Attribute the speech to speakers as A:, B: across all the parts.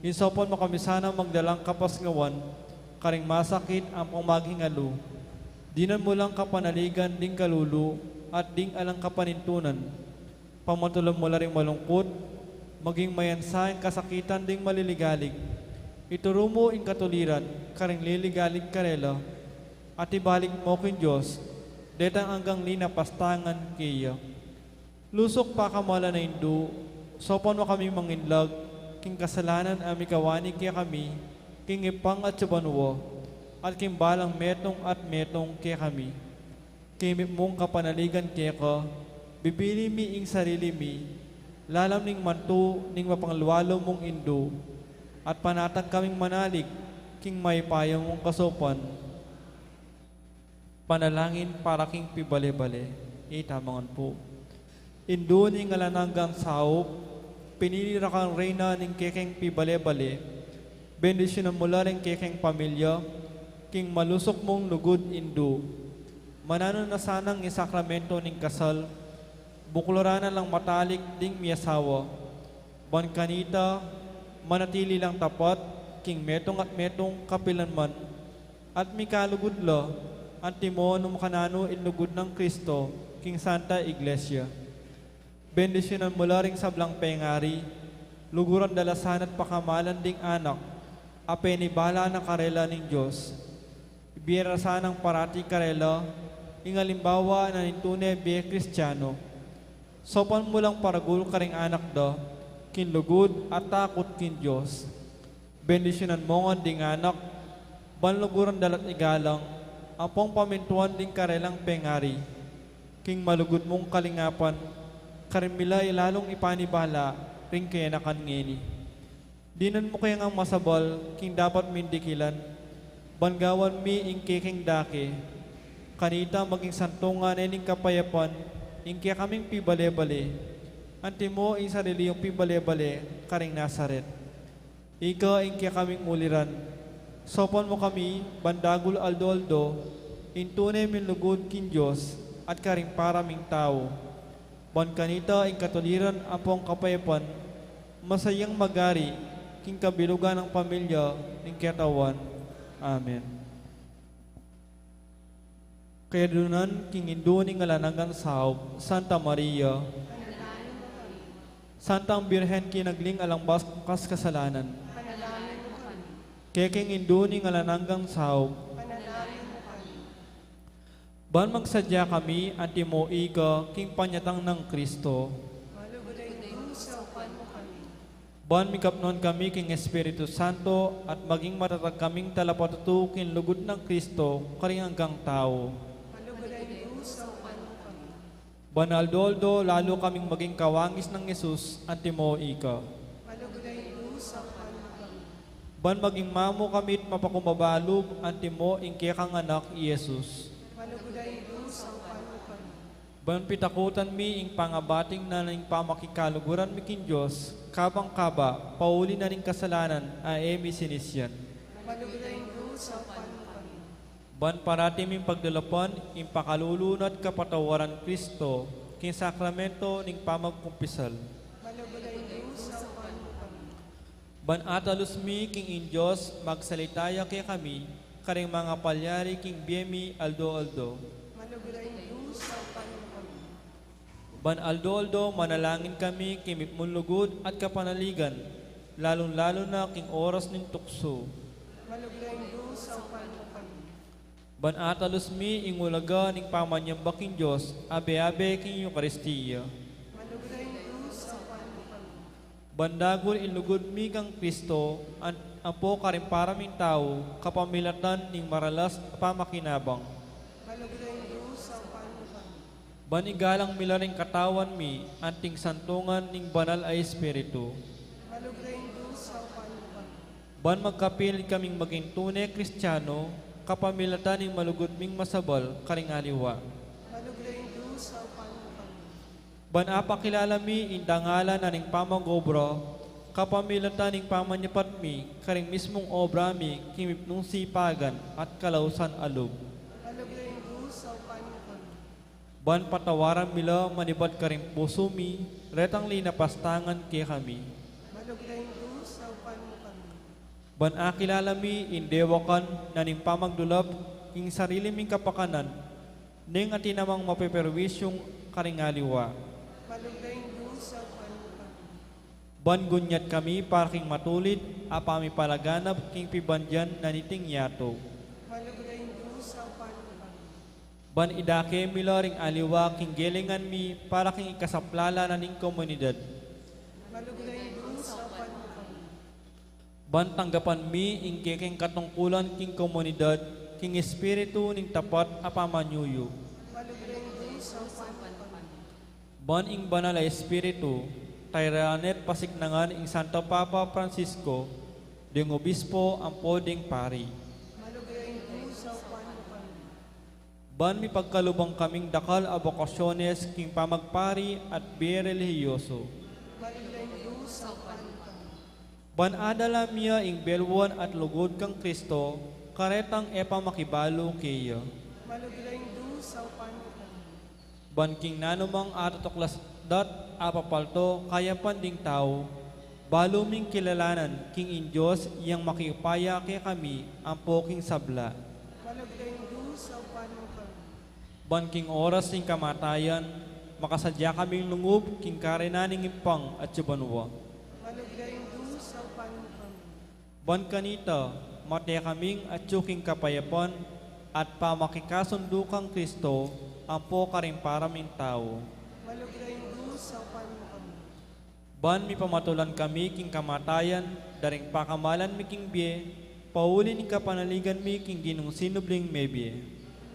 A: Insopon mo kami sana magdalang kapasngawan, karing masakit ang pamaghingalo. Dinan mo lang kapanaligan ding kalulu, at ding alang kapanintunan. Pamatulang mo ring malungkot, maging mayansa ang kasakitan ding maliligalig. Ituro mo in katuliran, karing liligalig karela, at ibalik mo kin Diyos, detang hanggang linapastangan kaya. Lusok pa kamala na indu, sopan mo kami manginlag, king kasalanan ami kawani kaya kami, king ipang at subanwo, at king balang metong at metong kaya kami. Kimip mong kapanaligan kaya ka, bibili mi ing sarili mi, lalam ning mantu ning mapangluwalo mong indu, at panatag kaming manalig, king may payong mong kasopan. Panalangin para king pibale-bale, itamangan po. Indu ning alananggang saop, pinilira kang reyna ning kekeng pibale-bale, bendisyonan mula ring kekeng pamilya, king malusok mong lugod indu. Manano na sanang isakramento ning kasal, buklorana lang matalik ding miyasawa. Ban kanita, manatili lang tapat, king metong at metong kapilanman, at mikalugudla, at timo nung kanano inlugod ng Kristo, king Santa Iglesia. Bendisyonan mula ring sablang pengari, luguran dalasan at pakamalan ding anak, apenibala na karela ning Diyos. Ibiyera sanang parati karela, ingalimbawa na nintune biye Kristiyano. Sopan mo lang paragul karing anak da, kinlugod at takot kin Diyos. Bendisyonan mo nga ding anak, banluguran dalat igalang, apong pamintuan ding karelang pengari. King malugod mong kalingapan, karimila ilalong ipanibala, ring kaya nakangeni. Dinan mo kaya nga masabal, king dapat mindikilan, bangawan mi ing keking dake, kanita maging santungan ning kapayapan, ing kaya kaming pibale-bale, anti mo ing sarili yung pibale-bale, karing Nazaret. Ika ing kaya kaming uliran, sopan mo kami, bandagul aldo-aldo, intune min lugod kin Diyos, at karing paraming tao. Ban kanita ing katuliran apong kapayapan, masayang magari, king kabilugan ng pamilya, ning katawan. Amen. Kaya dunan king induning alananggang saop, Santa Maria, Santang Birhen kinagling alambas kas kasalanan. Kaya king induning alananggang saop, ban magsadya kami anti mo iga king panyatang ng Kristo. Ban mikapnon kami king Espiritu Santo at maging matatag kaming talapatutu king lugod ng Kristo karing hanggang tao. Banaldoldo, lalo kaming maging kawangis ng Yesus anti mo ika. Ban maging mamo kami at mapakumabalog anti mo ing kaya kang anak Yesus. Ban pitakutan mi ing pangabating na ning pamakikaluguran mi kin Diyos, kabang kaba, pauli na ning kasalanan, aemi sinisyan. Ban parati ming pagdalapan, ing pakalulunat kapatawaran Kristo, king sakramento ning pamagkumpisal. Ban atalus mi king in Diyos, magsalitaya kay kami, karing mga palyari king biemi aldo-aldo. Ban aldo-aldo, manalangin kami kimip lugod at kapanaligan, lalong-lalo na king oras ning tukso. Ban atalus mi ingulaga ning pamanyamba king Diyos, abe-abe king Eucharistia. Bandagol ilugod mi kang Kristo, apo karing paraming tao, kapamilatan ning maralas pamakinabang. Banigalang milaring katawan mi, anting santungan ning banal ay Espiritu. Ban magkapilit kaming maging tunay Kristiyano, kapamilatan ning malugod ming masabal, karing aliwa. Ban apakilala mi indangalan na ning pamagobra, kapamilatan ning pamanyapat mi, karing mismong obra mi, kimip nung sipagan at kalausan alog. Ban patawaran mila manibat karing puso mi, retang linapastangan kay kami. Ban akilala mi indewakan na ning pamagdulap king sarili ming kapakanan, ning atinamang mapeperwisyong karingaliwa.
B: Malugayng sa panukan.
A: Ban gunyat kami para king matulit, apami palaganap king pibandyan na niting yato.
B: Malugayng sa panukan.
A: Ban idake miloring aliwa king gelingan mi para king ikasaplala na ning komunidad.
B: Malugayng sa panukan.
A: Ban tanggapan mi ing keking katungkulan king komunidad, king espiritu ning tapat apamanyuyo.
B: Malugayng sa panukan.
A: Ban ing banal a espiritu, tayranet pasiknangan ing Santo Papa Francisco, ding obispo ang poding pari.
B: Malugayng sa panukan.
A: Ban mi pagkalubang kaming dakal a bokasyones king pamagpari at birelihiyoso.
B: Malugayng sa panukan.
A: Ban adala miya ing belwan at lugod kang Kristo, karetang epa makibalo keya.
B: Malugayng sa panukan.
A: Ban king nanumang atotuklas dat apapalto kaya panding tao, baluming kilalanan king Indyos yang makiupaya kay kami ang poking sabla.
B: Malugayng sa panukan.
A: Ban king oras ning kamatayan, makasadya kaming lungub king karenaning impang at subanwa.
B: Malugayng sa panukan.
A: Ban kanita, matya kaming at tsuking kapayapan at pamakikasundukang Kristo ang po karimparaming tao.
B: Malugayng sa panukan.
A: Ban mi pamatulan kami king kamatayan, daring pakamalan mi king biye, paulin ning kapanaligan mi king ginong sinubling mebye.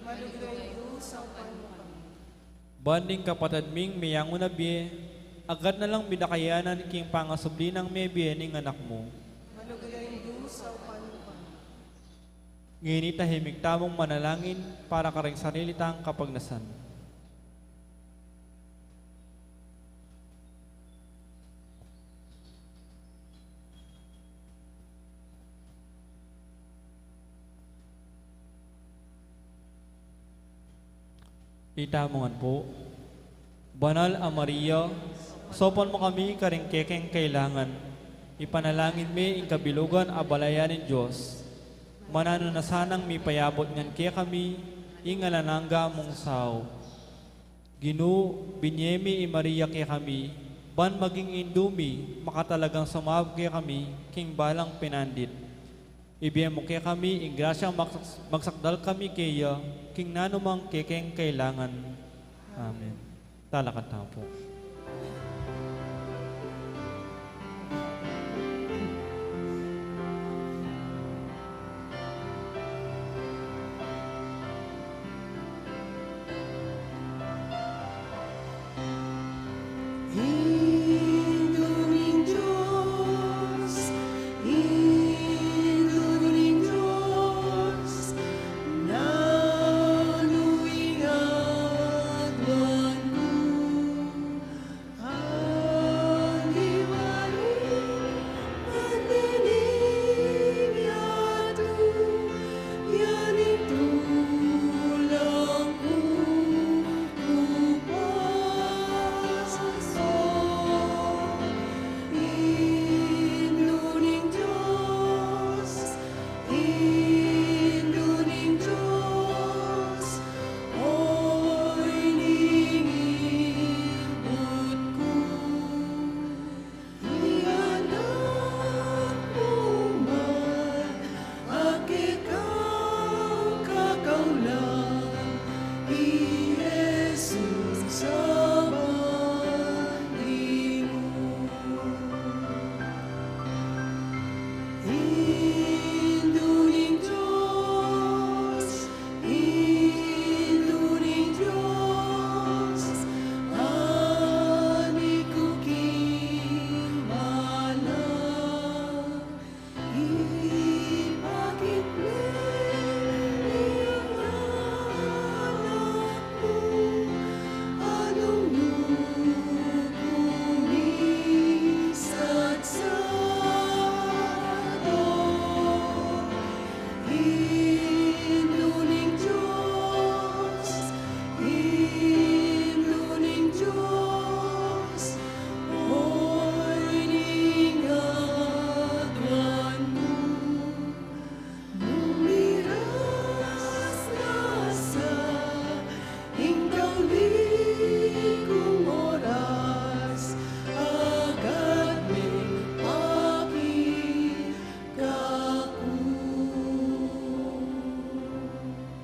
B: Malugayng sa panukan.
A: Banding kapatid ming miyango na biye, agad na lang bidakayanan king pangasubli ng mebye ning anak mo.
B: Malugayng sa panukan.
A: Nginit tahimik tamong manalangin para karing sarilitang kapagnasan. Itamongan po. Banal a Maria, sopan mo kami karing kekeng kailangan. Ipanalangin mi ing kabilugan a balayanin Diyos. Manano na sanang mi payabot ngan kaya kami, ingalanangga mong sao. Ginu, binyemi i Maria kaya kami, ban maging indumi, makatalagang sumab kaya kami, king balang pinandit. Ibigay mo kaya kami, ing grasyang magsakdal kami kaya, king nanumang kekeng kailangan. Amen. Talakan tayo po.
B: Induning Diyos, induning Diyos, nanuing adwan mo.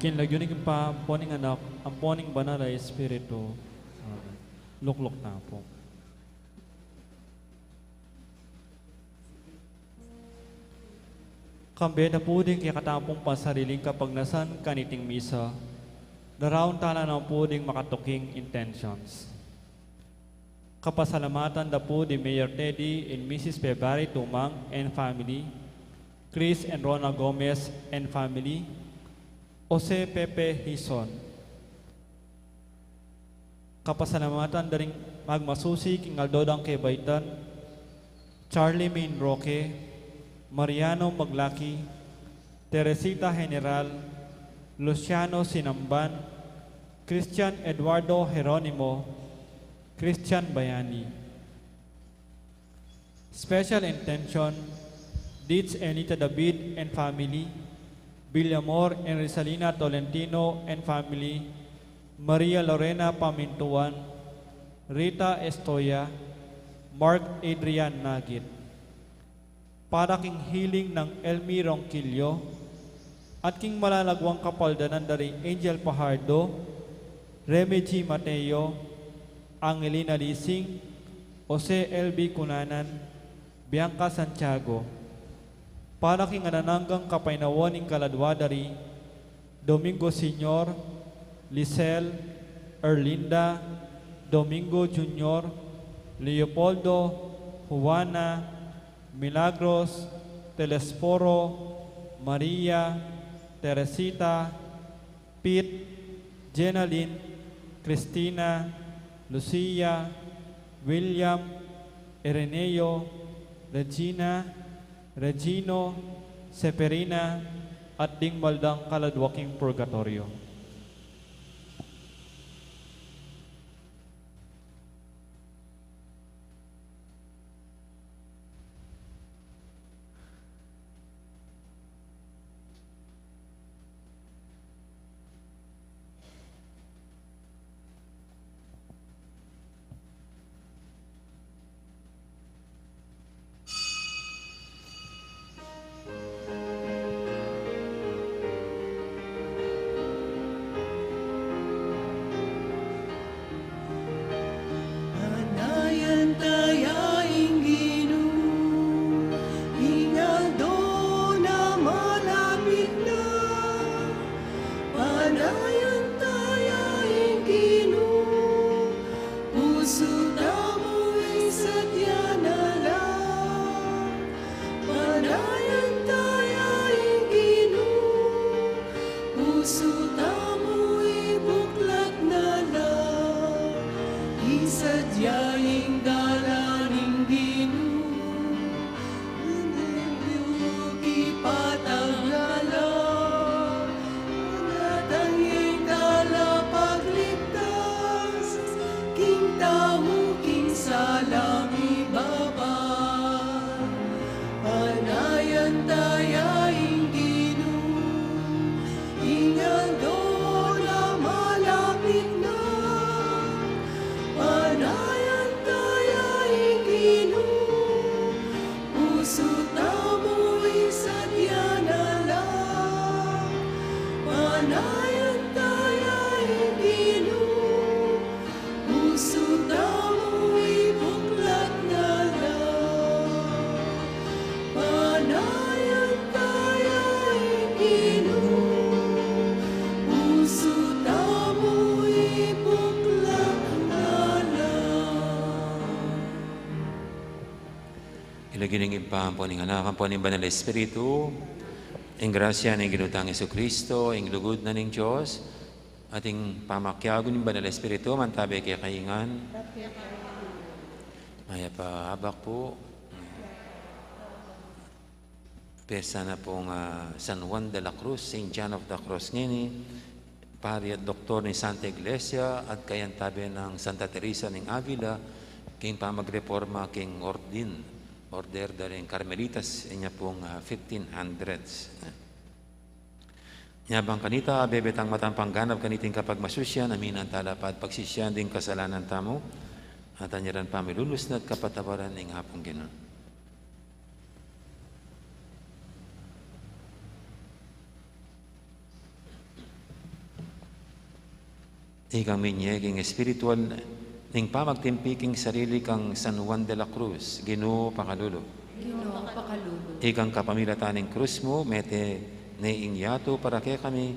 A: kinlagyo ni pa poning anak, ang poning banal ay Espiritu. Amen. Luklok na po. Kambe na po din kaya katapong pasariling kapag nasan kaniting misa, daraon tala na po din makatuking intentions. Kapasalamatan na po di Mayor Teddy and Mrs. Pebari Tumang and family, Chris and Rona Gomez and family, Jose Pepe Hison. Kapasalamatan na rin magmasusi king Aldodang Kebaitan, Charlie Main Roque, Mariano Maglaki, Teresita General, Luciano Sinamban, Christian Eduardo Jeronimo, Christian Bayani. Special intention, Deeds Enita David and family, Villamor and Rizalina Tolentino and family, Maria Lorena Pamintuan, Rita Estoya, Mark Adrian Nagit. Para king healing ng Elmi Ronquillo at king malalagwang kapaldanan dari Angel Pajardo, Remy G. Mateo, Angelina Lising, Jose L.B. Cunanan, Bianca Santiago. Para king anananggang kapainawan ng kaladwa dari Domingo Senior, Lisel, Erlinda, Domingo Jr., Leopoldo, Juana, Milagros, Telesforo, Maria, Teresita, Pete, Jenaline, Cristina, Lucia, William, Ireneo, Regina, Regino, Seperina, at ding maldang kaladwaking purgatorio.
B: Anayan tayaing Ginoo, hingal doon na malapit na. Panayan tayaing Ginoo, puso na mo'y sadya na lang. Panayan tayaing Ginoo, puso na mo'y buklat na lang. Isadyaing dalaning Ginoo, ipatag na lang. Natanging dala pagligtas, king tamo, king salang ibaba. Panayan tayaing Ginoo, hingal doon na malapit na. Panayan tayaing Ginoo, puso tamo'y sadya na lang. Panayan tayaing Ginoo, puso tamo'y buklat na lang. Panayan tayaing Ginoo, puso tamo'y buklat na lang.
C: Ilagining impampo ng anak, ang po ng Banal na Espiritu, ang grasya ng ginutang Yesu Kristo, ang lugod na ng Diyos, ating pamakyago ng Banal na Espiritu, mantabi kay kaingan. Maya pa habak po. Pesa na pong San Juan de la Cruz, St. John of the Cross ngini, pari at doktor ni Santa Iglesia, at kayantabi ng Santa Teresa ng Avila, king pamagreforma king order daring Carmelitas, inya pong 1500s. Nyabang kanita, bebetang matampang ganap kaniting kapag masusyan, aminan talapad pagsisyan ding kasalanan tamo, at anyaran pamilulus na kapatawaran ng hapong ginon. Ikang minyeging espiritual ning pamagtimpiking sarili kang San Juan de la Cruz, Ginoo Pakalulo.
B: Ginoo Pakalulo.
C: Ikang kapamilataning krus mo, mete neing yato para kay kami,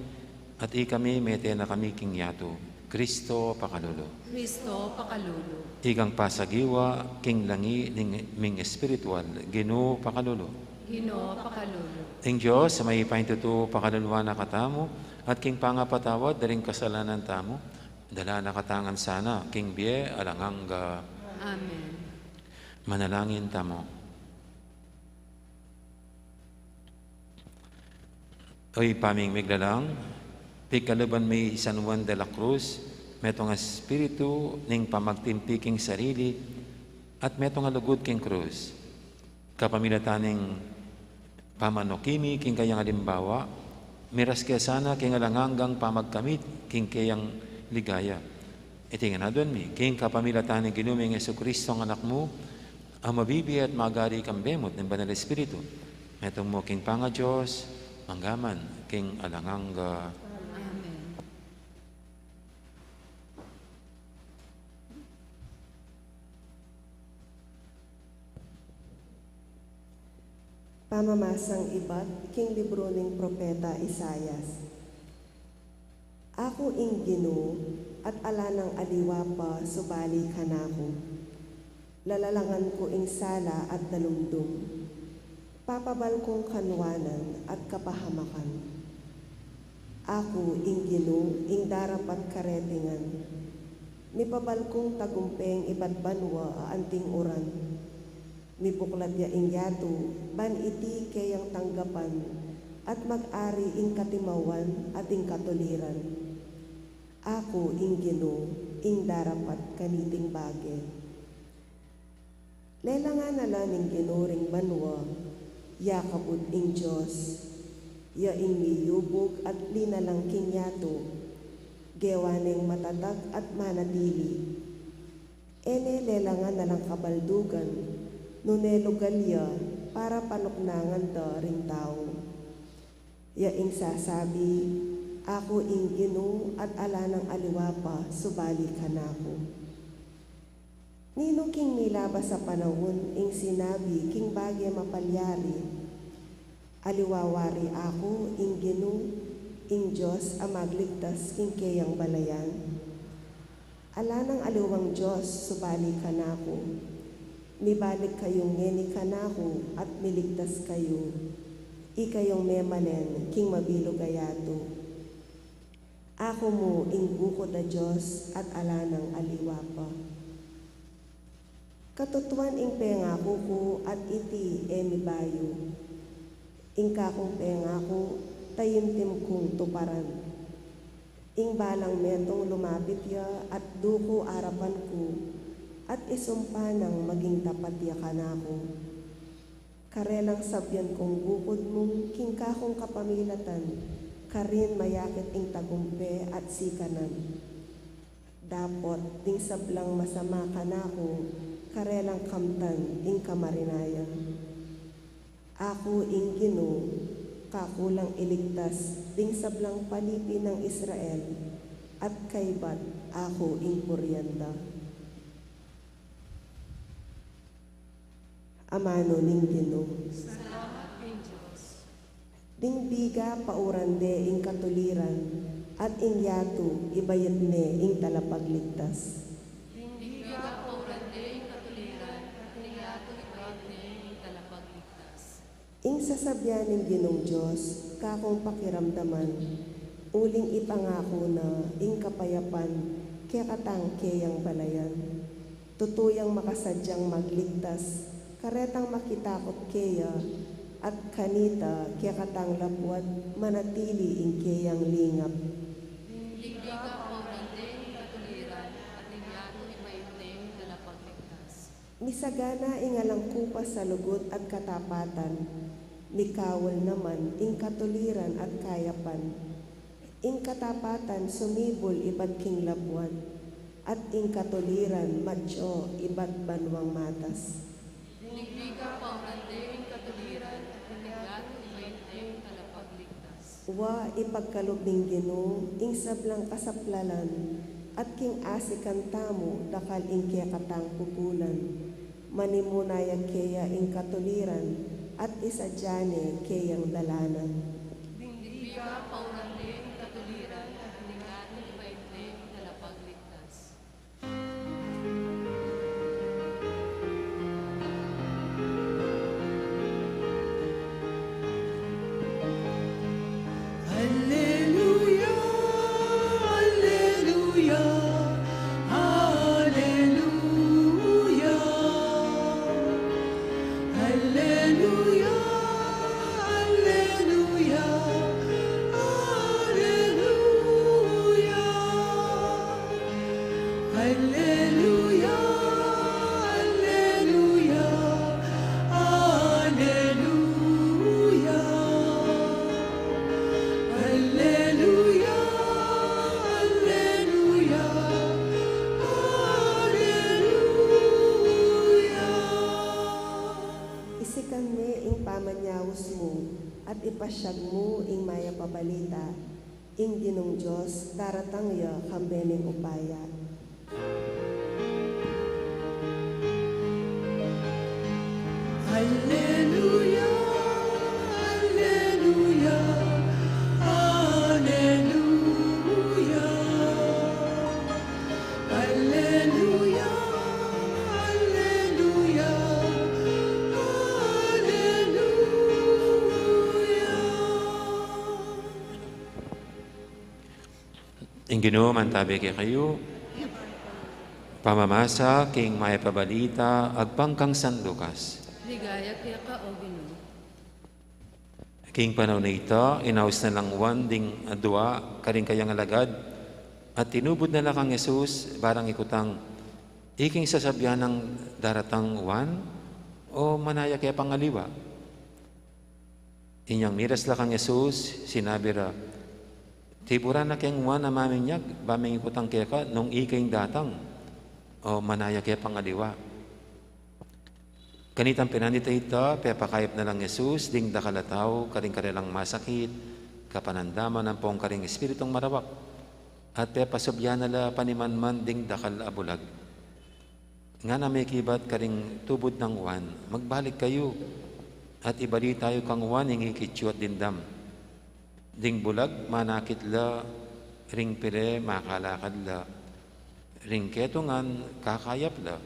C: at ikami mete na kami king yato. Kristo Pakalulo.
B: Kristo Pakalulo.
C: Ikang pasagiwa, king langi ning ming espiritual, Ginoo Pakalulo.
B: Ginoo Pakalulo.
C: Ing Diyos, sa may paintuto pakaluluwa na katamo, at king pangapatawad, daring kasalanan tamo, dala na katangan sana, king biye, alanganga.
B: Amen.
C: Manalangin tamo. Oy paming miglalang, pikaluban may San Juan de la Cruz, metong espiritu ning pamagtimpiking sarili, at metong alugod king krus. Kapamilataning pamanokimi king kayang alimbawa, miras kaya sana king alanganggang pamagkamit king kayang ligaya. Itingan na doon mi, king kapamilataning ginuming Jesucristo ang anak mo, ang mabibi at magari kang bemot ng Banal Espiritu. Metong mo king panga Diyos, manggaman king alangangga.
B: Amen.
D: Pamamasang iba't king libro ng propeta Isayas. Ako ing Ginoo at ala ng aliwa pa subali kanako. Lalalangan ko ing sala at dalumdum. Papabal kong kanwanan at kapahamakan. Ako ing Ginoo ing darapat karetingan. Mipabal kong tagumpeng iba't banwa anting uran. Mipuklat ya ing yato, ban iti kayang tanggapan, at mag-ari ing katimawan at ing katuliran. Ako ing Ginoo, ing darapat kaniting bagay. Lelangan nala ning Ginoo ring banwa, yakabud ing Diyos, ya ing miyubog at linalang king yato, gewaning matatag at manatili. Ene lelangan nalang kabaldugan, nunelugalya para panuknangan da ring tao. Ya ing sasabi, ako ing Ginoo at ala ng aliwapa, subali kanako. Nino king nilabas sa panahon, ing sinabi, king bagay mapalyari, aliwawari ako, ing Ginoo, ing Diyos, amagligtas, king kayang balayan. Ala ng aliwang Diyos, subali kanako. Nibalik kayong ngeni kanako at miligtas kayo. Ikayong memanen, king mabilog ayato. Ako mo ing bukod na Diyos at ala ng aliwapa. Katutuan ing pengako ko at iti emibayo. Ing kakong pengako, tayimtim kong tuparan. Ing balang metong lumapit ya at duko arapan ko, at isumpa ng maging tapat ya kanako. Karelang sabyan kong bukod mong king kakong kapamilatan, karin mayakit ing tagumpe at sikanan. Dapot ding sablang masama kanako, karelang kamtan ing kamarinayan. Ako ing Ginoo, kakulang iligtas ding sablang palipi ng Israel, at kaybat ako ing puryanda. Amano ning Ginoo.
B: Salamat ing Diyos.
D: Ding biga paurande ing katuliran, at ing yato ibayat ne ing talapagligtas.
B: Hindi ka paurande ing katuliran, at niyato ibag ne ing talapagligtas.
D: Ing sasabyan ning Ginong Diyos, kakong pakiramdaman, uling ipangako na ing kapayapan, kaya katang kayang balayan. Tutuyang makasadyang magligtas, karetang makitakot kaya, at kanita kaya katang lapwat, manatili ing kayang lingap.
B: Hindi ka paurande ing katuliran, at niyato ibag ne ing talapagligtas.
D: Misagana ing alang kupas sa lugot at katapatan, mikawal naman ing katuliran at kayapan. Ing katapatan sumibol ibad king labuan, at ing katuliran matyo ibad banwang matas.
B: Hindi ka paurande ing katuliran, at niyato ibag ne ing talapagligtas.
D: Wa ipagkalog ning Ginoo ing sablang kasaplalan, at king asikan tamo dakal ingke katang pupulan. Manimunaya keya ing katuliran at isadyane keyang dalanan.
B: Digbiga paurandeng katuliran at ningati ni maimneng nalapagligtas.
E: Alleluia, alleluia, alleluia. Alleluia, alleluia, alleluia. Alleluia, alleluia, alleluia. Alleluia, alleluia, alleluia.
D: Isikan me ing pamanyawos mo at ipasyag mo ing maya pabalita ing Ginong Diyos daratang ya kambening upaya.
E: Alleluia, alleluia, alleluia. Alleluia, alleluia, alleluia.
C: Ang Ginoo mantabi kay kayo, pamamasa king may pabalita agpangkang San Lucas.
B: Ligaya kaya ka o Ginoo.
C: King panahon na ito, inaus na lang wan ding dua karing kayang alagad at tinubod na lang kang Jesus barang ikutang iking sasabyan ng daratang wan o manaya kaya pangaliwa. Inyang miras lang kang Jesus, sinabi ra, tiburan na kayang wan na maminyag, baming ikutang kaya ka nung iking datang o manaya kaya pangaliwa. Kanitang pinanita ito, pepakayap na lang Jesus, ding dakalataw, karing karilang masakit, kapanandaman ng pong karing espiritong marawak, at pepasubyan nala panimanman ding dakal abulag. Nga na may kibat karing tubod ng wan, magbalik kayo, at ibali tayo kang wan, yung ikitsu at dindam. Ding bulag, manakit la, ring pire, makalakad la, ring ketungan, kakayap la,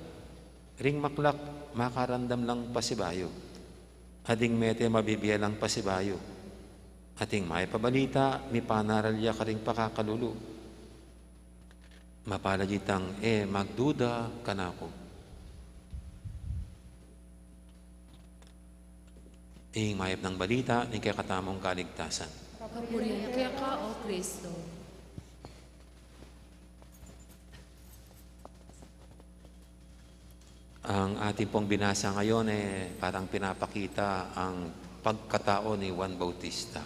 C: ring maklak, makarandam lang pasibayo. Ading mete mabibiyalang pasibayo. Ating may pabalita, mi panaralya ka ring pakakalulu. Mapalajitang, magduda kanako. Ing mayap ng balita, ni kaya katamong kaligtasan.
B: Kapurihan kaya ka o Kristo.
C: Ang ating pong binasa ngayon parang pinapakita ang pagkatao ni Juan Bautista,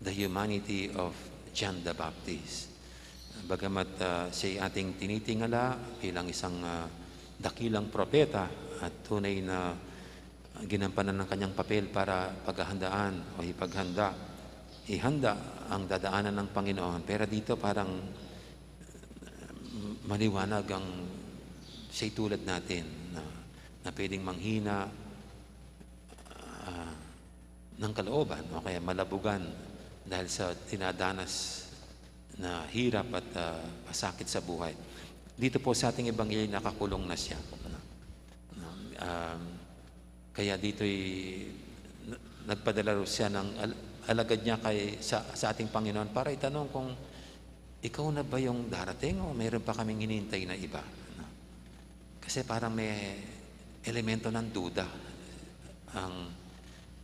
C: the humanity of John the Baptist. Bagamat siya ating tinitingala bilang isang dakilang propeta at tunay na ginampanan ng kanyang papel para paghahandaan o ihanda ang dadaanan ng Panginoon. Pero dito parang maliwanag ang siya'y tulad natin na pwedeng manghina ng kalooban o kaya malabugan dahil sa tinadanas na hirap at pasakit sa buhay. Dito po sa ating ebanghelyo nakakulong na siya. Kaya dito'y nagpadala siya ng alagad niya sa ating Panginoon para itanong kung ikaw na ba yung darating o mayroon pa kaming hinihintay na iba. Kasi parang may elemento ng duda ang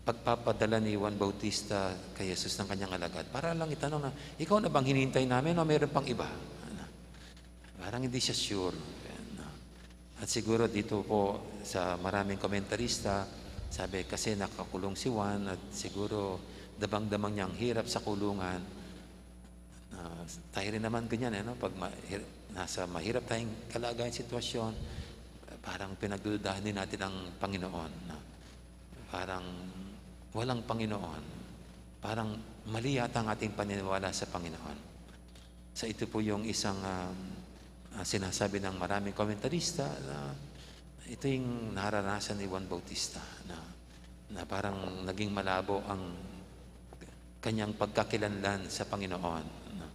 C: pagpapadala ni Juan Bautista kay Jesus ng kanyang alagad. Para lang itanong na, ikaw na bang hinihintay namin o mayroon pang iba? Parang hindi siya sure. At siguro dito po sa maraming komentarista, sabi kasi nakakulong si Juan at siguro dabang-damang niyang hirap sa kulungan. Tayo rin naman ganyan, pag nasa mahirap tayong kalagayan sitwasyon, parang pinagdudahan din natin ang Panginoon. Parang walang Panginoon. Parang mali yata ang ating paniniwala sa Panginoon. So ito po yung isang sinasabi ng maraming komentarista na ito yung naranasan ni Juan Bautista na parang naging malabo ang kanyang pagkakilanlan sa Panginoon. No?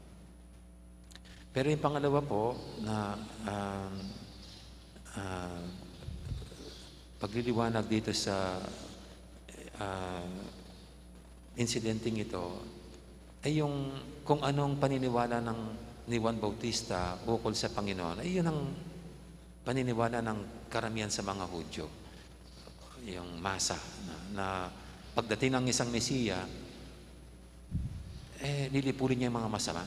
C: Pero yung pangalawa po na pagliliwanag dito sa insidenteng ito ay yung kung anong paniniwala ni Juan Bautista ukol sa Panginoon, ay yun ang paniniwala ng karamihan sa mga Hudyo. Yung masa na pagdating ng isang Mesiya, lilipulin niya yung mga masama.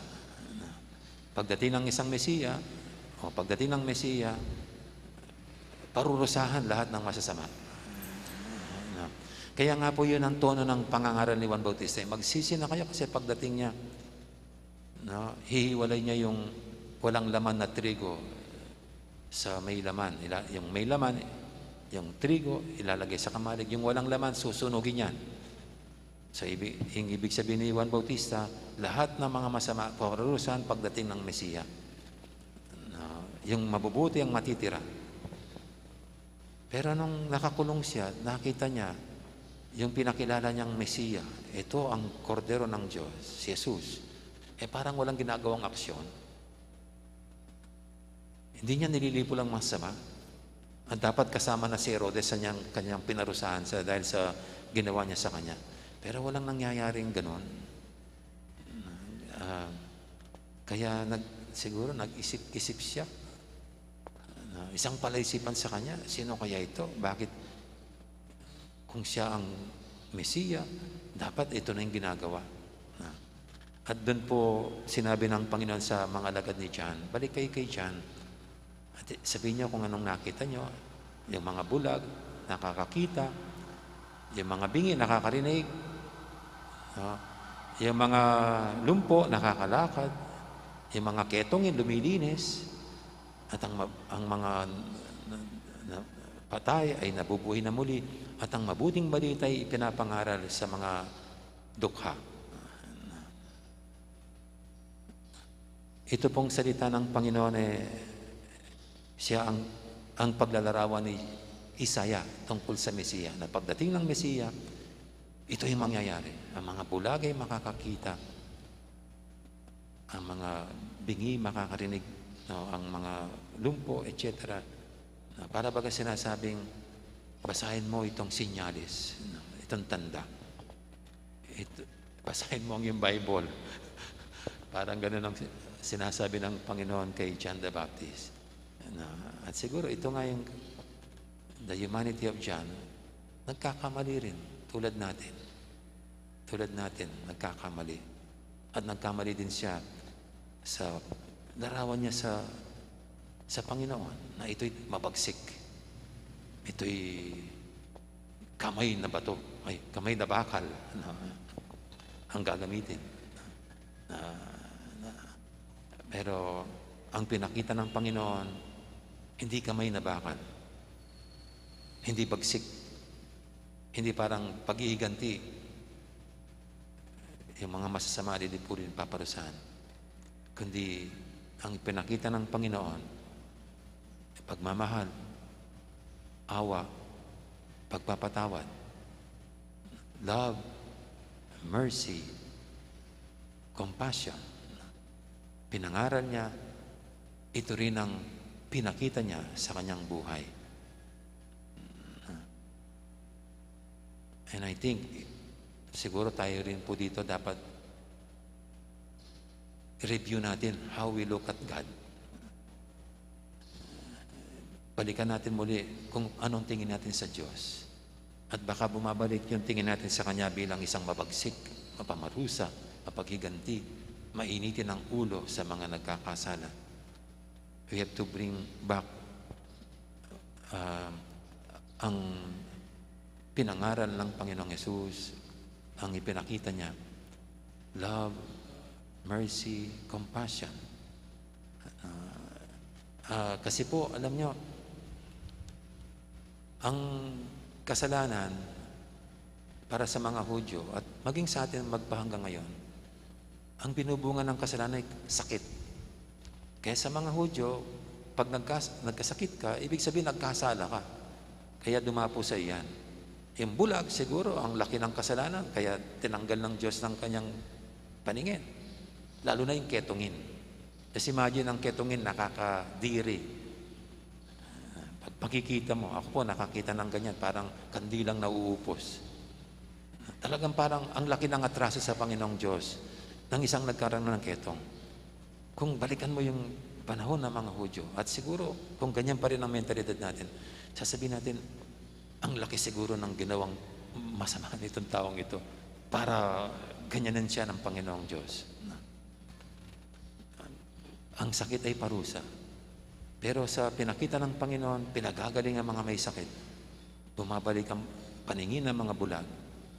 C: Pagdating ng isang Mesiya, pagdating ng Mesiya, parurusahan lahat ng masasama. Kaya nga po yun ang tono ng pangangaral ni Juan Bautista. Magsisi na kayo kasi pagdating niya, hihiwalay niya yung walang laman na trigo sa may laman. Yung may laman, yung trigo, ilalagay sa kamalig. Yung walang laman, susunugin yan. So, yung ibig sabihin ni Juan Bautista, lahat ng mga masama, parurusahan pagdating ng Mesiya. Yung mabubuti ang matitira. Pero nung nakakulong siya, nakita niya, yung pinakilala niyang Mesiya, ito ang kordero ng Diyos, si Jesus, parang walang ginagawang aksyon. Hindi niya nililipo lang masama. At dapat kasama na si Herodes sa kanyang pinarusahan dahil sa ginawa niya sa kanya. Pero walang nangyayaring ganon. Kaya siguro nag-isip-isip siya. Isang palaisipan sa kanya, sino kaya ito? Bakit? Kung siya ang Mesiya, dapat ito na yung ginagawa. At doon po sinabi ng Panginoon sa mga alagad ni John, balik kayo kay John. At sabihin niyo kung anong nakita niyo. Yung mga bulag, nakakakita. Yung mga bingi, nakakarinig. Yung mga lumpo, nakakalakad. Yung mga ketongin, lumilinis. At ang mga patay ay nabubuhay na muli. At ang mabuting balita ay ipinapangaral sa mga dukha. Ito pong salita ng Panginoon siya ang paglalarawan ni Isaya tungkol sa Mesiya. Na pagdating ng Mesiya, ito yung mangyayari. Ang mga bulag ay makakakita. Ang mga bingi makakarinig. Ang mga lumpo, etc. Para baga sinasabing, basahin mo itong sinyalis, itong tanda. Basahin mo ang yung Bible. Parang ganun ang sinasabi ng Panginoon kay John the Baptist. At siguro ito nga yung the humanity of John, nagkakamali rin, tulad natin. Tulad natin, nagkakamali. At nagkamali din siya sa larawan niya sa Panginoon na ito'y mabagsik. Ito'y kamay na bato, kamay na bakal ang gagamitin. Pero ang pinakita ng Panginoon, hindi kamay na bakal. Hindi bagsik. Hindi parang pag-iiganti. Yung mga masasama, lilipurin, paparusahan. Kundi ang pinakita ng Panginoon, pagmamahal, awa, pagpapatawad, love, mercy, compassion. Pinangaral niya, ito rin ang pinakita niya sa kanyang buhay. And I think, siguro tayo rin po dito dapat review natin how we look at God. Balikan natin muli kung anong tingin natin sa Diyos. At baka bumabalik yung tingin natin sa Kanya bilang isang mabagsik, mapamarusa, mapaghiganti, mainitin ang ulo sa mga nagkakasala. We have to bring back ang pinangaral ng Panginoong Yesus, ang ipinakita niya, love, mercy, compassion. Kasi po, alam nyo, ang kasalanan para sa mga Hudyo at maging sa atin magpahanggang ngayon, ang binubunga ng kasalanan ay sakit. Kaya sa mga Hudyo, pag nagkasakit ka, ibig sabihin nagkasala ka. Kaya dumapo sa iyan. Yung bulag, siguro, ang laki ng kasalanan, kaya tinanggal ng Diyos ng kanyang paningin. Lalo na yung ketongin. Kasi imagine ang ketongin, nakakadiri. Pag makikita mo, ako po nakakita ng ganyan, parang kandilang nauupos. Talagang parang ang laki ng atraso sa Panginoong Diyos ng isang nagkaroon ng ketong. Kung balikan mo yung panahon ng mga Hudyo, at siguro kung ganyan pa rin ang mentalidad natin, sasabihin natin, ang laki siguro ng ginawang masama nitong taong ito para ganyanan siya ng Panginoong Diyos. Ang sakit ay parusa. Pero sa pinakita ng Panginoon, pinagagaling ang mga may sakit. Bumabalik ang paningin ng mga bulag.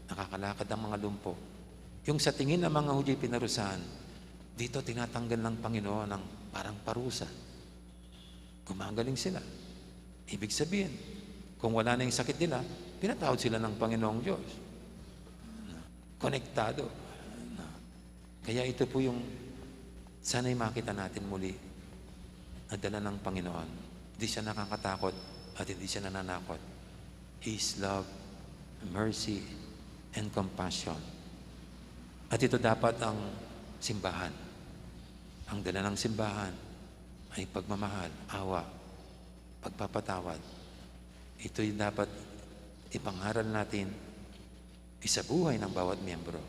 C: Nakakalakad ang mga lumpo. Yung sa tingin ng mga Hudyo pinarusahan, dito tinatanggal ng Panginoon ng parang parusa. Gumagaling sila. Ibig sabihin, kung wala na yung sakit nila, pinatawad sila ng Panginoong Diyos. Konektado. Kaya ito po yung sana'y makita natin muli na dala ng Panginoon. Hindi siya nakakatakot at hindi siya nananakot. His love, mercy, and compassion. At ito dapat ang simbahan. Ang dala ng simbahan ay pagmamahal, awa, pagpapatawad. Ito'y dapat ipangaral natin isabuhay ng bawat miyembro.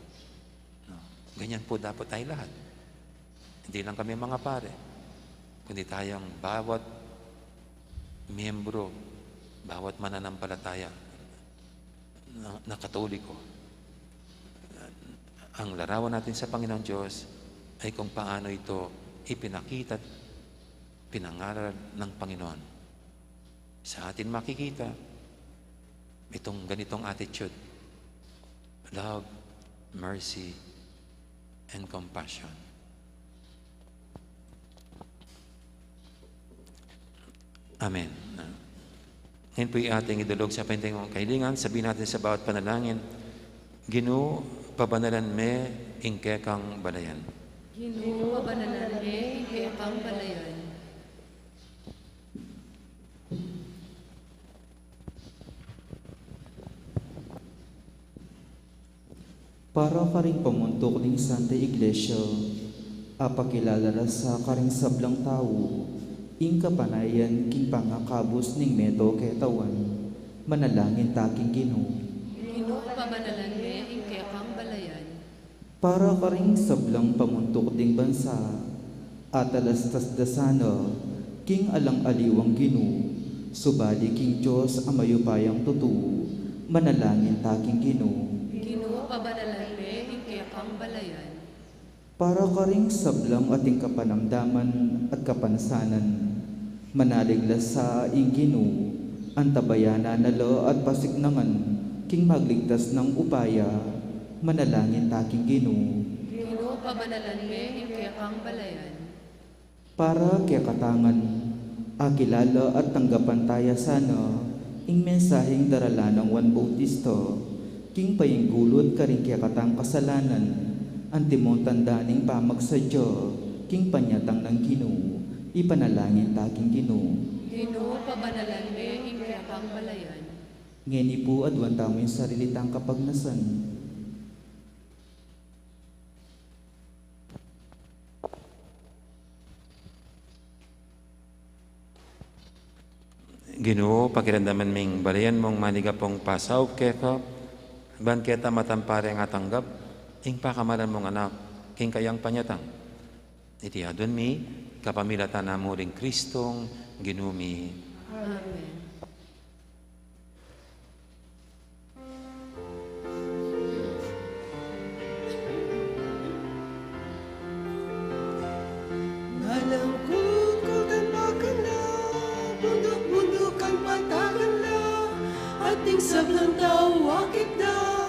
C: No? Ganyan po dapat tayo lahat. Hindi lang kami mga pare, kundi tayong bawat miyembro, bawat mananampalataya na Katoliko. Ang larawan natin sa Panginoong Diyos ay kung paano ito ipinakita at pinangaral ng Panginoon. Sa atin makikita itong ganitong attitude. Love, mercy, and compassion. Amen. Ngayon po ating idulog sa pantayong kahilingan. Sabihin natin sa bawat panalangin, Ginoo, pabanalan me, ingke kang balayan.
B: Ginoo, pabanalan me, ingke kang balayan.
F: Para karing pamuntok ng Santa Iglesia, apakilala sa karing sablang tao, ing kapanayan king pangakabos ning meto ketawan, manalangin taking Ginoo.
B: Ginoo, pabanalan me, ingke kang balayan.
F: Para karing sablang pamuntok ding bansa, atalastas dasana, king alang-aliwang Ginoo, subali king Diyos amayupayang tutu, manalangin taking Ginoo.
B: Ginoo, pabanalan me, ingke kang balayan.
F: Para karing sablang ating kapanamdaman at kapansanan, manaliglas sa ing Ginoo, antabayana nalo at pasignangan, king magligtas ng upaya, manalangin taking Ginoo.
B: Ginoo, pabanalan me, ingke kang balayan.
F: Para kaya katangan, akilala at tanggapan taya sana, ing mensaheng darala ng Juan Bautista, king painggulod karing kaya katang kasalanan, antimong tandaning pamagsadya, king panyatang ng Ginoo, ipanalangin taking Ginoo.
B: Ginoo, pabanalan me, ingke kang balayan.
F: Ngeni po adwan tamo yung sarilitang kapagnasan.
C: Ginoo, pakiramdaman ming balayan mong manigapong pasaw keka, banketa matampare nga tanggap, ing pakamalan mong anak, king kayang panyatang. Iti adon mi, kapamilatan na mo ring Kristong, ginumi.
B: Amen.
E: Ngalang kukutan makala, bundok-bundukan patagan la, ating sablang tawakit da,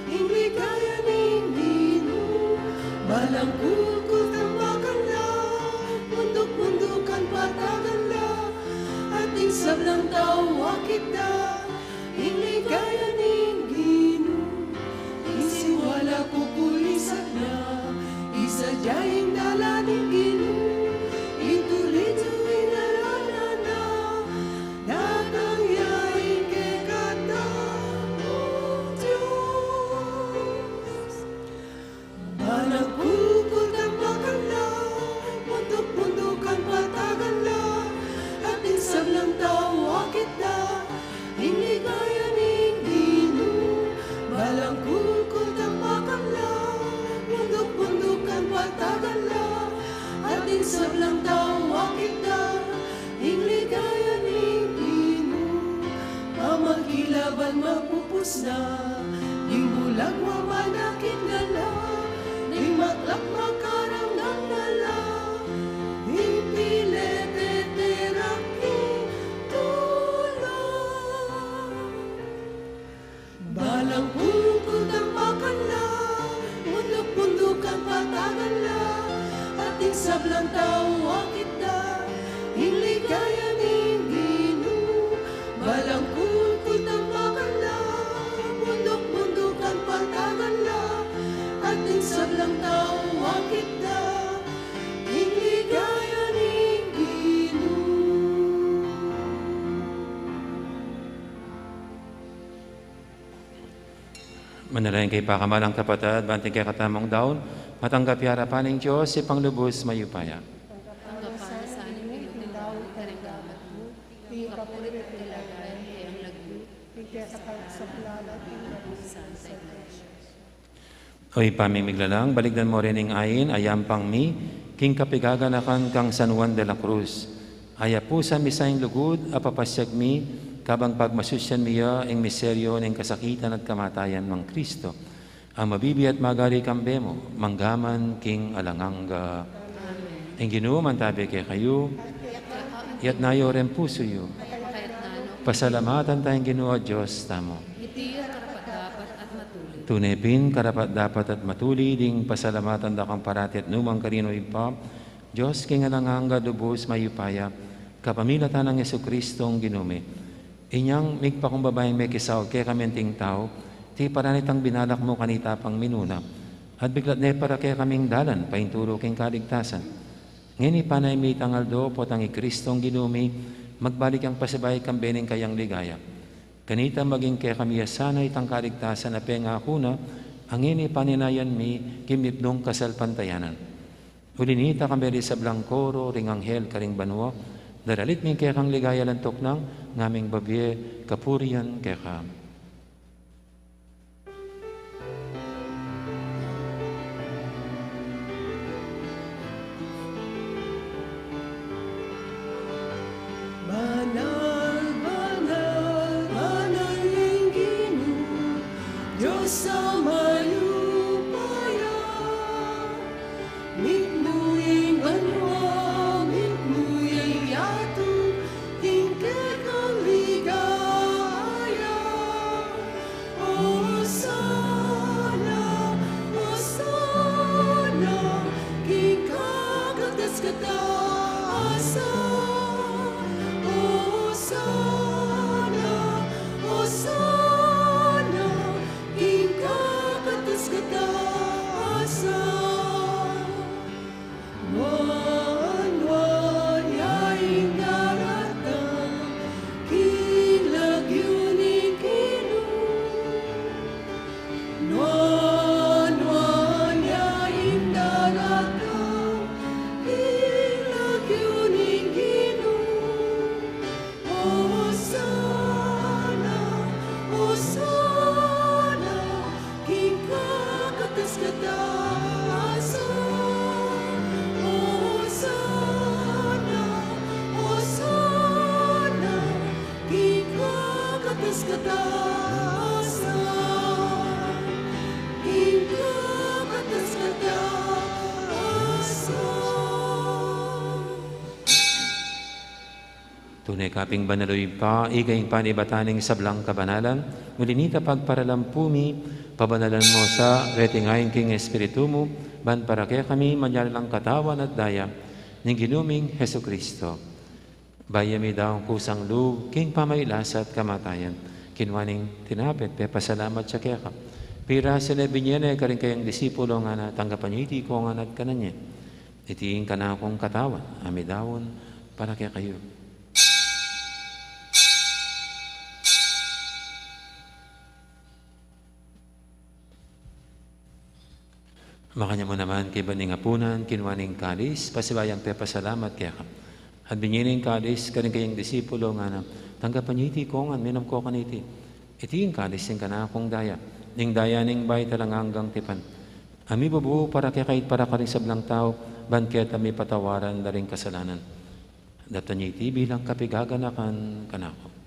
E: hindi kaya ninino. Balang kukutan makala, bundok-bundukan patagan la, ating sablang tawakit da, hindi kaya ninino. Isiwala ko pulisan na, isa dyaing dala ng Ginoo, ito sablang tawa kita, inligaya ning Ginoo. Balangkul kutamakan la, bundok-bundukan patagan la, ating sablang tawa kita, inligaya ning Ginoo.
C: Manalangin kay pakamalang kapatid, banting kay katamang daon, matanggap harapan ng Diyos, si Panglubos mayupaya.
B: Pangkapan sa aning pinutinaw, karanggamat mo, kapulit at tilagayan kay ang lagu, Santa Iglesia.
C: Oy pamimiglalang, baligdan mo rin ng ayin, ayam pang mi, king kapigaganakan kang San Juan de la Cruz. Aya po sa misayang lugod, apapasyag mi, kabang pagmasusyan miya ang miseryo ng kasakitan at kamatayan ng Kristo. Ang mabibi at magari kambemo, manggaman king alanganga. Ang Ginoo mantabi kay kayo, yat nayo rin puso yo. Pasalamatan tayong Ginoo Diyos tamo.
B: Iti karapat-dapat at matuli.
C: Tunepin karapat-dapat at matuli, ding pasalamatan da kang parati at numang karino ipa, Diyos king alanganga lubos mayupaya, kapamilatan ng Yesu-Kristo ang ginume. Inyang migpakumbabay may kisaw kaya kaminting tao, ti paranitang binalak mo kanita pang minuna, at biglat ne para kaya kaming dalan, painturo king kaligtasan. Ngini panay may tangaldo po tangi Kristong ginumi, magbalik ang pasabay kang bening kayang ligaya. Kanita maging kaya kami yasanay tang kaligtasan na pengako na, ang ngini paninayan mi kimipnong kasalpantayanan. Ulinita kami sa Blancoro, ring anghel karing banwa, daralit mi kaya kang ligaya lantok nang ngaming babye kapurian kaya ka.
E: Banal, banal, banal ning Ginoo, Diyos sa mayupaya. Mitnuying banwa, mitnuying yato, tingkay kang ligaya. Osana, Osana, king kagatas kataasa. Osana, Osana, king kagatas kataasa. Wan yaing daratang, kilagyo ni Ginoo. Wan yaing daratang, kilagyo ni Ginoo. Osana, Osana, king kagatas kataasa. Osana, Osana, king kagatas kataasa. King kagatas kataasa.
C: Tunay kaping banaloy pa, igaying panibataning sablang kabanalan, mulinita pagparalampumi, pabanalan mo sa retingayin king Espiritu mo, ban para kaya kami manyalang katawan at daya, ng ginuming Heso Kristo. Bayami daw ang kusang lug, king pamaylas at kamatayan, kinwaning tinapit, pe pasalamat siya kaya ka. Pira sila binyena, karing kayang disipulo nga na tanggapan niyo, iti ko nga nat kananya. Itiin ka na akong katawan, amidawon, para kaya kayo. Makanya mo naman kay baning apunan, kinwaning kalis, pasibayang pepasalamat kaya ka. At binyining kalis, karing kayang disipulo nga na, tanggapan niyo iti kongan, minam ko kaniti. Iti yung kalis yung kana akong daya, ning daya ning bay talang hanggang tipan. Ami bubu para kaya kahit para karing sablang tao, banket ami patawaran na rin kasalanan. Datan niyo iti bilang kapigaganakan kanako.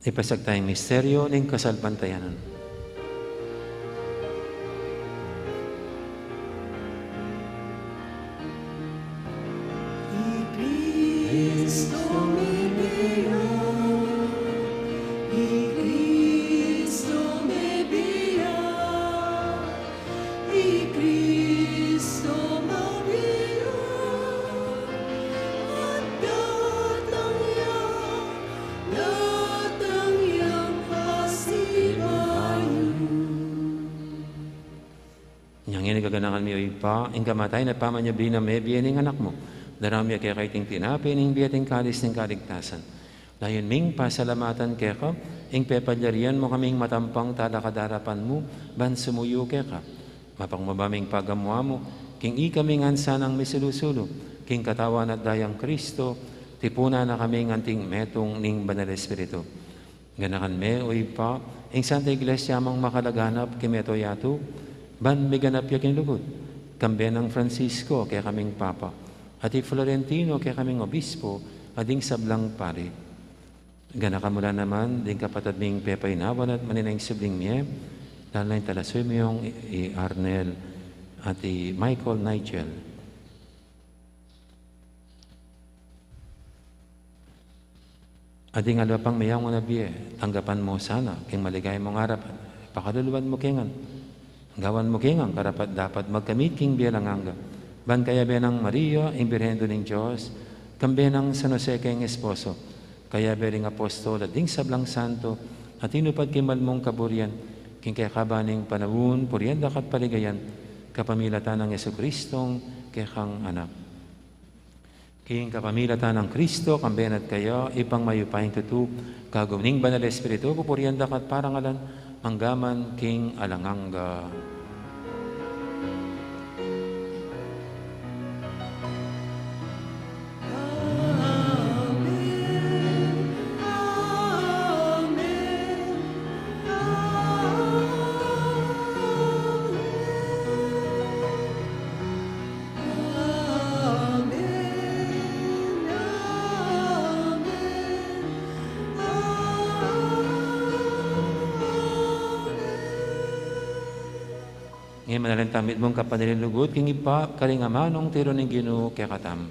C: Ipasag tayong misteryo ng kasalpantayanan.
E: Cristo mi Dios,
C: baganakan mi pa, ing kamatay na pamanyo biname biyaning anak mo. Darami kaya kaiting tinapi, ing biyating kalis ng kaligtasan. Layon ming pasalamatan kaya ka, ing pepalyarian mo kaming matampang talakadarapan mo, ban sumuyo kaya ka. Mapangmabaming pagamwa mo, king ikaming ansanang misilusulo, king katawan at dayang Kristo, tipuna na kaming anting metong ning Banal Espiritu. Ganakan me o ipa, ing Santa Iglesia amang makalaganap kimeto yato, ban miganap yaking lugod, kambe ng Francisco kaya kaming Papa, at Florentino kaya kaming Obispo, ading sablang pari. Ganakamula naman, ding kapatid ming Pepay Nawan at maninang subling miye, lalay talasoy mo yung Arnel at Michael Nigel. Ading alapang mayang mo na biye, tanggapan mo sana, king maligay mong harapan, pakaluluan mo kingan, gawan mo kingan, karapat dapat magkamit king biye lang hangga. Ban kaya biye ng Maria, imbirhendo ng Diyos, kambe ng San Jose king esposo, kaya biye ng apostol, at ding sablang santo, at inupad kimal mong kaburian, king kaya kabaning panawun, purienda kat paligayan, kapamilatan ng Yesu-Kristong kekang anak. King kapamilatan ng Kristo, kambenat kayo, ipang mayupayang tutu, kaguning Banal Espiritu, pupurianda kat parangalan, manggaman king alanganga. Ngayon manalang tamit mong kapanililugod, king ipa, karingamanong tiro ng Ginoo kaya katam.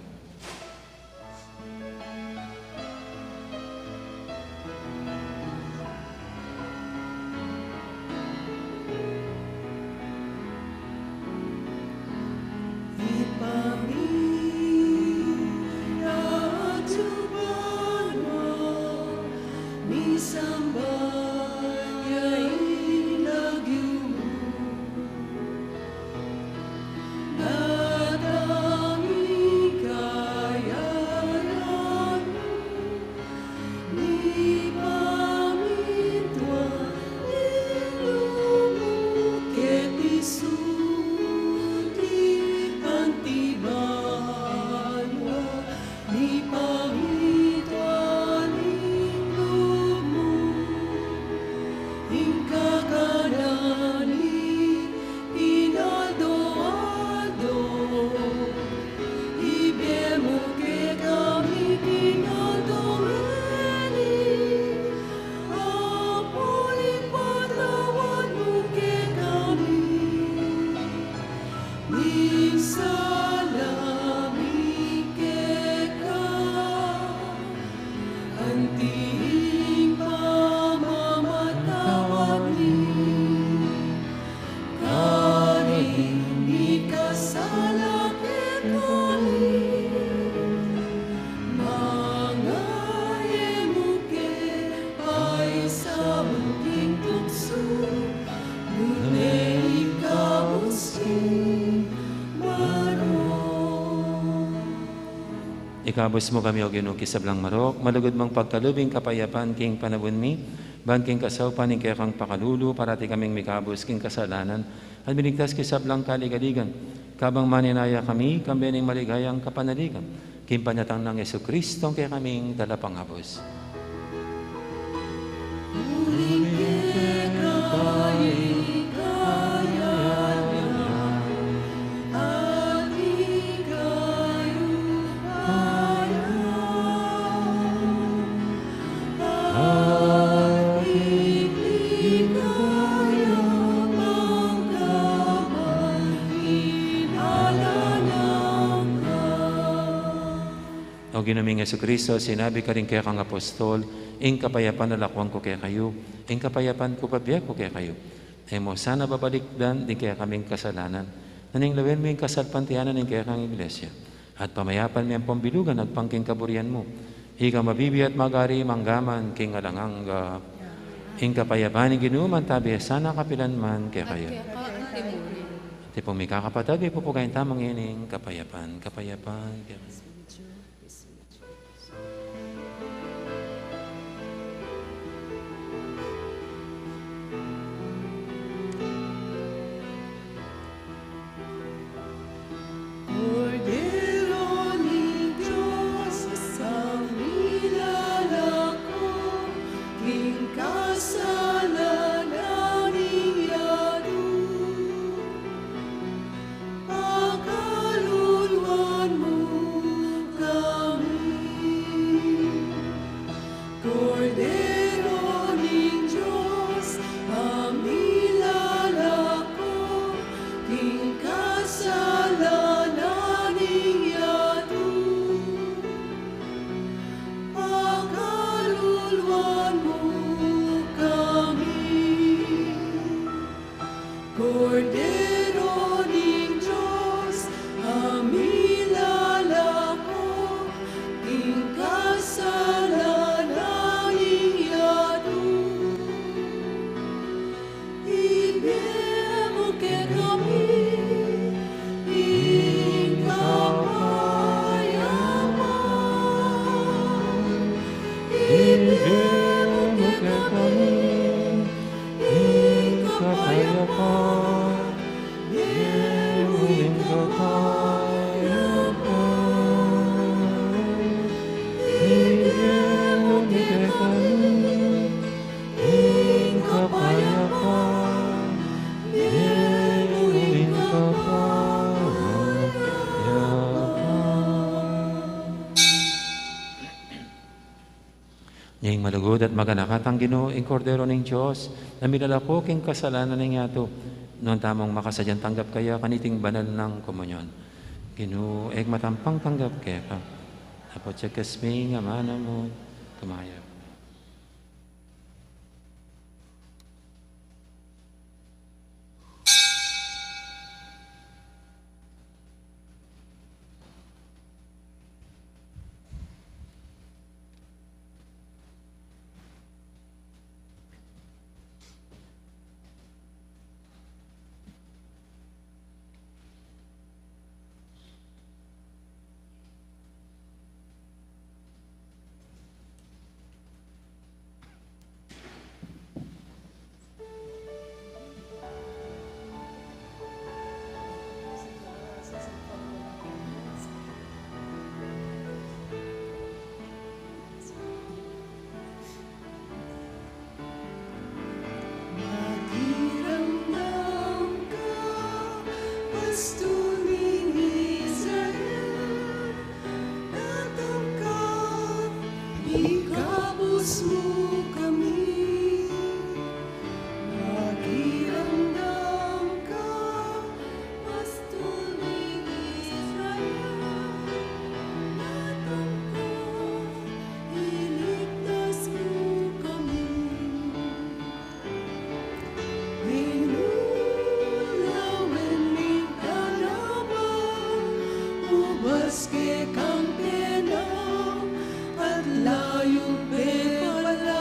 C: Ikabos mo kami o Ginoo kisablang marok, malugod mong pagkalubing kapayapan king panabun mi, ban king kasawpan ing kekang pakalulu, parati kaming mikabos king kasalanan, at binigtas kisablang kaligaligan, kabang maninaya kami, kambening maligayang kapanaligan, king panyatang ng Yesu-Kristong kaya kaming dalapangabos. O Ginoong Jesucristo, sinabi ka rin kaya kang apostol, ing kapayapan na lakwang ko kaya kayo, ing kapayapan ko pabiyak ko kaya kayo. Ay mo, sana babalikdan din kaya kaming kasalanan, naning lawin mo yung kasalpantianan ng kaya kang iglesia, at pamayapan mo ang pambilugan at pangking kaburian mo. Ika mabibi at magari manggaman king alanganga, ing kapayapan ng Ginoo man tabi, sana kapilan man kaya kayo.
B: At kaya ka ang timurin.
C: Di po may kakapatag, po po kayong tamang ining kapayapan, kapayapan.
E: Cordero ni Diyos, isang nilalako, king kasalanan iyado. Pagkaluluan mo kami. Cordero ni Diyos, ang nilalako, king kasalanan iyado. Pagkaluluan mo kami. Cordero ni Diyos, aming lalako, king kasalanan iyado. Ibigay mo kay kami, ing kapayapan. Ibigay mo kay kami, ing kapayapan. Ing kapayapan. Ibigay mo kay kami, ing kapayapan. Ing kapayapan. Ngayong malugod at maganakatang Ginoo, ing kordero ng Diyos, na milalako king kasalanan ng yato, noon tamang makasadyan tanggap kaya kaniting banal ng komunyon. Ginoo, eg matampang tanggap kaya ka. Tapos siya kasmi nga mana mo, tumayap. Nagiramdam ka, pasturing Israel, natangkap, ikabos mo kami. Nagiramdam ka, pasturing Israel, natangkap, iligtas mo kami. Minulawen ning tanaman, ubas ke kang pena, at layong pepala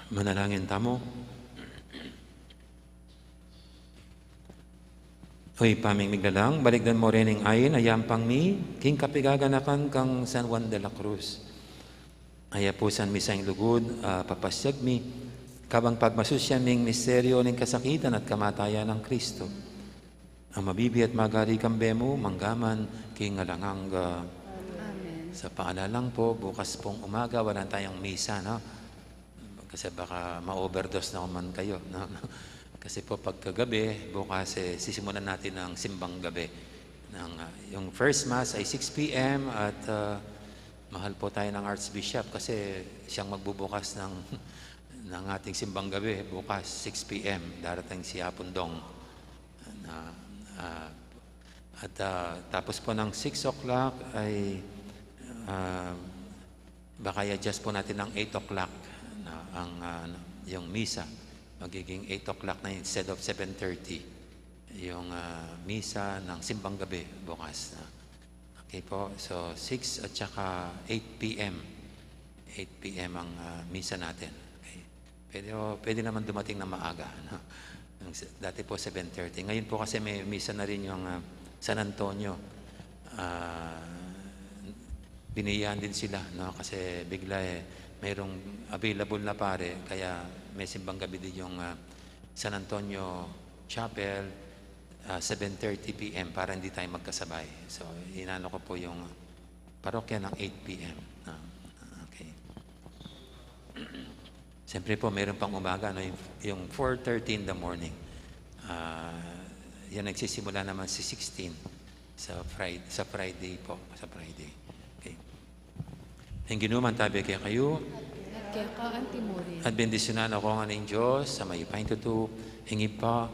C: Manalangin tamo. Hoy paming miglalang, baligdan mo rin ang ayin, ayam pang mi, king kapigaganakan kang San Juan de la Cruz. Aya po san mi sang lugod, papasyag mi, kabang pagmasusyan ming misteryo ng kasakitan at kamatayan ng Kristo. Ang mabibi at magari kambemo, manggaman, king alangang
B: Amen.
C: sa paalalang po, bukas pong umaga, wala tayong misa, no? Kasi baka ma-overdose na man kayo, no? Kasi po pagkagabi, bukas sisimulan natin ang simbang gabi. Yung first mass ay 6 p.m. at mahal po tayo ng Archbishop kasi siyang magbubukas ng ating simbang gabi. Bukas 6 p.m. darating si Apundong. At tapos po ng 6 o'clock ay baka i-adjust po natin ng 8 o'clock yung misa. Magiging 8 o'clock na instead of 7:30 yung misa ng simbang gabi bukas. Okay po, so 6 at saka 8 p.m. 8 p.m. ang misa natin. Okay. Pwede naman dumating na maaga. No? Dati po 7:30. Ngayon po kasi may misa na rin yung San Antonio. Biniyaan din sila, no? Kasi bigla mayroong available na pare, kaya may simbang gabi din yung San Antonio Chapel, 7:30 p.m. para hindi tayo magkasabay. So, inano ko po yung parokya ng 8 p.m. Okay. Siyempre po, mayroon pang umaga, no? Yung 4:30 in the morning. Yan nagsisimula naman si 16 sa Friday po. Sa Friday. Okay. Ang ginuman tabi kaya kayo,
B: At kaya ka antimuri.
C: at bendisyonan ako ng Diyos sa may pahintuto, hingi pa,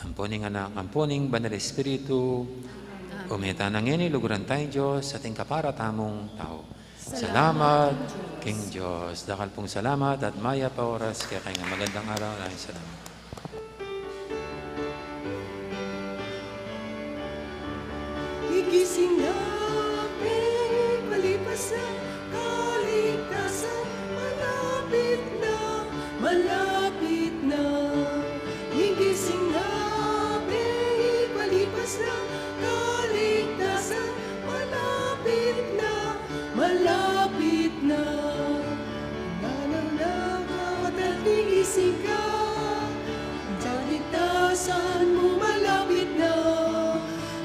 C: amponing anak, amponing banal Espiritu, umita ng ini, luguran tayong Diyos, ating kaparatamong tao. Salamat, King Diyos. Dakal pong salamat at maya pa oras, kaya kayo magandang araw. Maraming salamat.
G: Igising namin, malipas na kaligtasan, malapit na, malapit na. Igising namin, malipas na kaligtasan, malapit na, malapit na. Nananakot at igising ka, kaligtasan mo malapit na.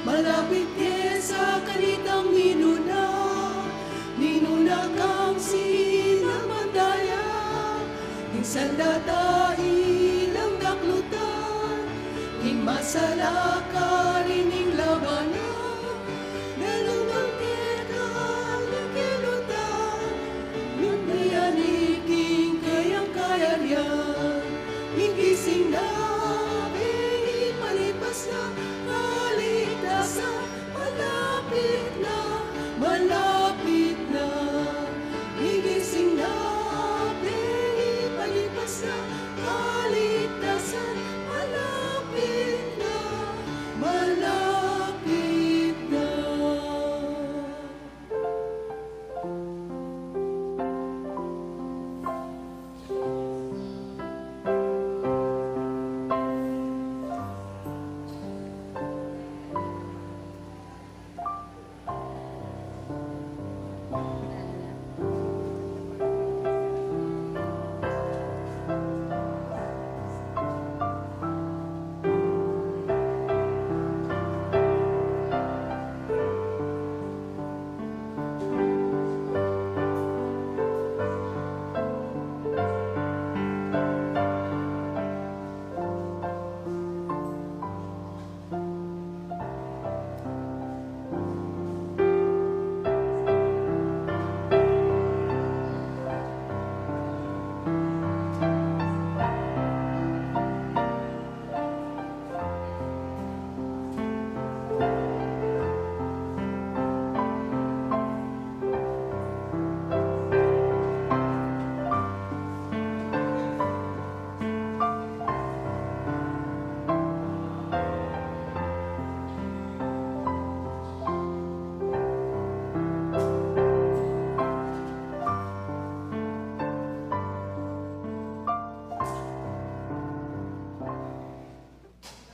G: Malapit din sa kanitang ninuna kang sinamandaya. Minsan dadail ang daklutan, ing masalaka rin ing labanan. Nalubang tekang nakilutan, yung bayaniking kayang kaya riyan. Igising na